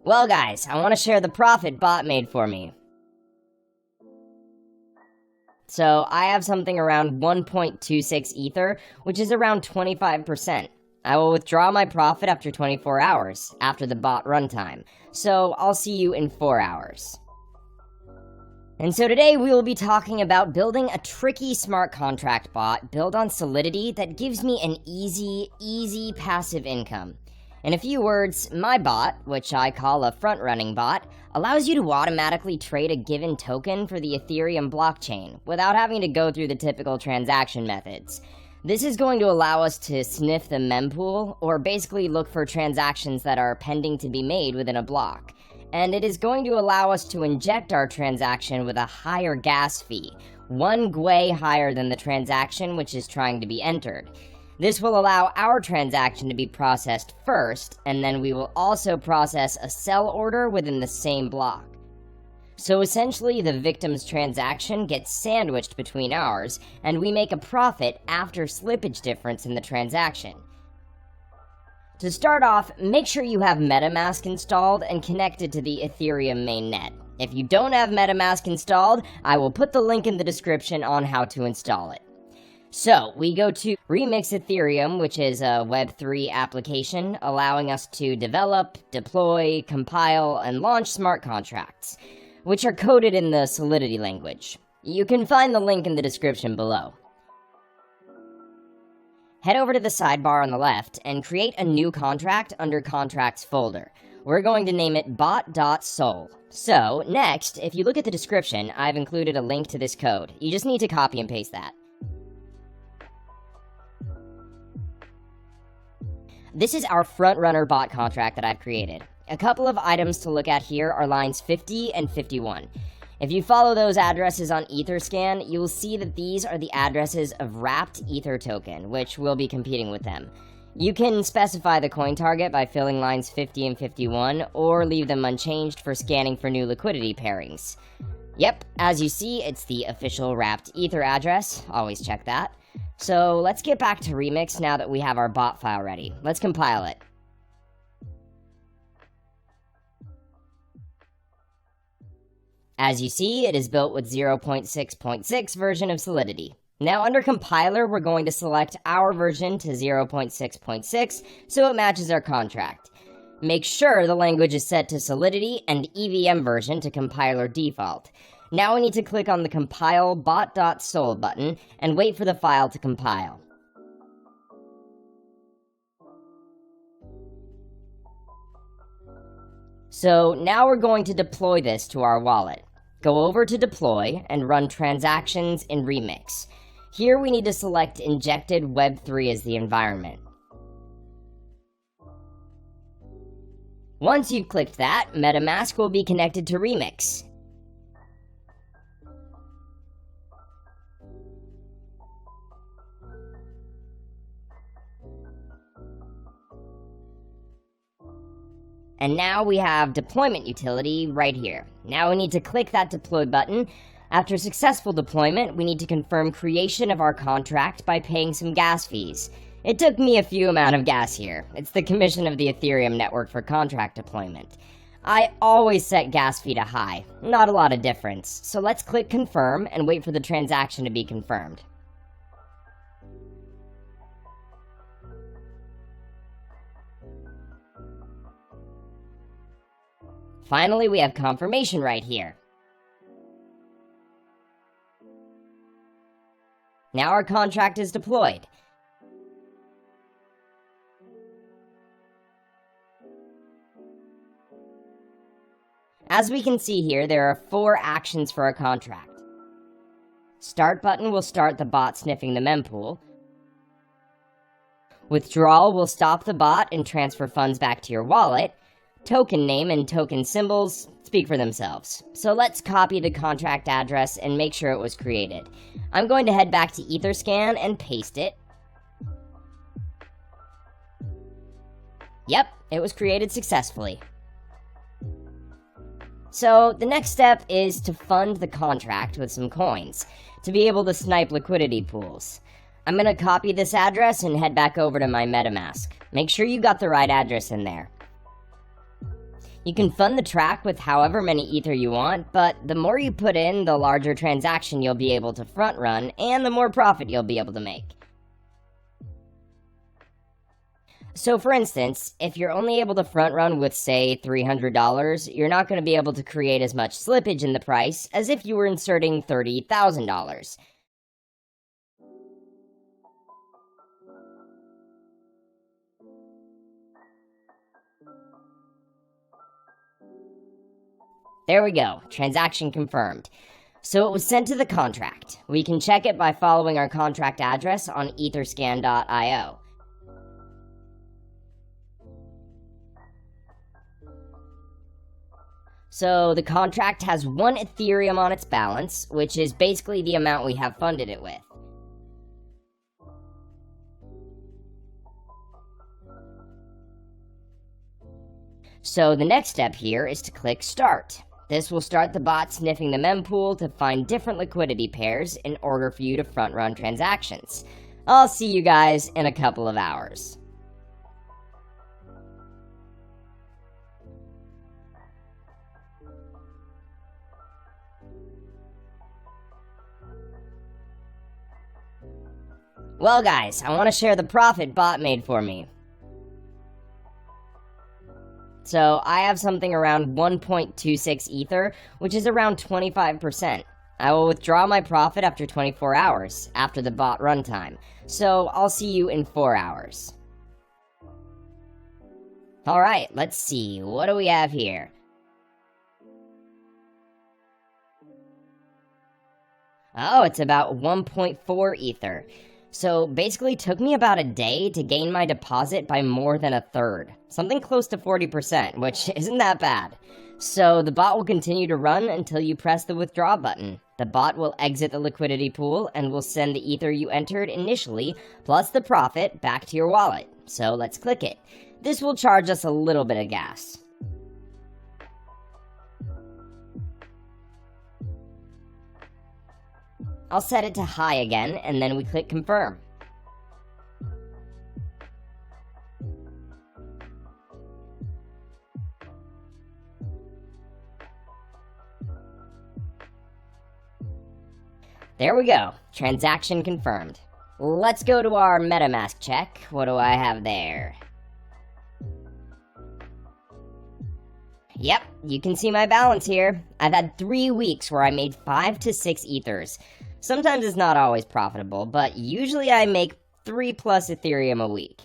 Well guys, I want to share the profit Bot made for me. So I have something around 1.26 Ether, which is around 25%. I will withdraw my profit after 24 hours, after the bot runtime. So I'll see you in 4 hours. And so today we will be talking about building a tricky smart contract bot built on Solidity that gives me an easy passive income. In a few words, my bot, which I call a front-running bot, allows you to automatically trade a given token for the Ethereum blockchain without having to go through the typical transaction methods. This is going to allow us to sniff the mempool, or basically look for transactions that are pending to be made within a block. And it is going to allow us to inject our transaction with a higher gas fee, 1 Gwei higher than the transaction which is trying to be entered. This will allow our transaction to be processed first, and then we will also process a sell order within the same block. So essentially, the victim's transaction gets sandwiched between ours, and we make a profit after slippage difference in the transaction. To start off, make sure you have MetaMask installed and connected to the Ethereum mainnet. If you don't have MetaMask installed, I will put the link in the description on how to install it. So, we go to Remix Ethereum, which is a Web3 application allowing us to develop, deploy, compile, and launch smart contracts, which are coded in the Solidity language. You can find the link in the description below. Head over to the sidebar on the left and create a new contract under Contracts folder. We're going to name it Bot.sol. So, next, if you look at the description, I've included a link to this code. You just need to copy and paste that. This is our front-runner bot contract that I've created. A couple of items to look at here are lines 50 and 51. If you follow those addresses on Etherscan, you will see that these are the addresses of wrapped Ether token, which will be competing with them. You can specify the coin target by filling lines 50 and 51, or leave them unchanged for scanning for new liquidity pairings. Yep, as you see, it's the official wrapped Ether address. Always check that. So let's get back to Remix now that we have our bot file ready. Let's compile it. As you see, it is built with 0.6.6 version of Solidity. Now under compiler, we're going to select our version to 0.6.6 so it matches our contract. Make sure the language is set to Solidity and EVM version to compiler default. Now we need to click on the Compile Bot.sol button and wait for the file to compile. So now we're going to deploy this to our wallet. Go over to Deploy and run Transactions in Remix. Here we need to select Injected Web3 as the environment. Once you've clicked that, MetaMask will be connected to Remix. And now we have deployment utility right here. Now we need to click that deploy button. After successful deployment, we need to confirm creation of our contract by paying some gas fees. It took me a few amount of gas here. It's the commission of the Ethereum network for contract deployment. I always set gas fee to high, not a lot of difference. So let's click confirm and wait for the transaction to be confirmed. Finally, we have confirmation right here. Now our contract is deployed. As we can see here, there are 4 actions for our contract. Start button will start the bot sniffing the mempool. Withdrawal will stop the bot and transfer funds back to your wallet. Token name and token symbols speak for themselves. So let's copy the contract address and make sure it was created. I'm going to head back to Etherscan and paste it. Yep, it was created successfully. So the next step is to fund the contract with some coins to be able to snipe liquidity pools. I'm going to copy this address and head back over to my MetaMask. Make sure you got the right address in there. You can fund the track with however many ether you want, but the more you put in, the larger transaction you'll be able to front run, and the more profit you'll be able to make. So for instance, if you're only able to front run with, say, $300, you're not going to be able to create as much slippage in the price as if you were inserting $30,000. There we go, transaction confirmed. So it was sent to the contract. We can check it by following our contract address on etherscan.io. So the contract has 1 Ethereum on its balance, which is basically the amount we have funded it with. So the next step here is to click Start. This will start the bot sniffing the mempool to find different liquidity pairs in order for you to front-run transactions. I'll see you guys in a couple of hours. Well guys, I want to share the profit bot made for me. So I have something around 1.26 ether, which is around 25%. I will withdraw my profit after 24 hours, after the bot runtime. So I'll see you in 4 hours. Alright, let's see, what do we have here? Oh, it's about 1.4 ether. So basically took me about a day to gain my deposit by more than a third. Something close to 40%, which isn't that bad. So the bot will continue to run until you press the withdraw button. The bot will exit the liquidity pool and will send the ether you entered initially, plus the profit, back to your wallet. So let's click it. This will charge us a little bit of gas. I'll set it to high again, and then we click confirm. There we go, transaction confirmed. Let's go to our MetaMask check. What do I have there? Yep, you can see my balance here. I've had 3 weeks where I made 5 to 6 ethers. Sometimes it's not always profitable, but usually I make 3+ Ethereum a week.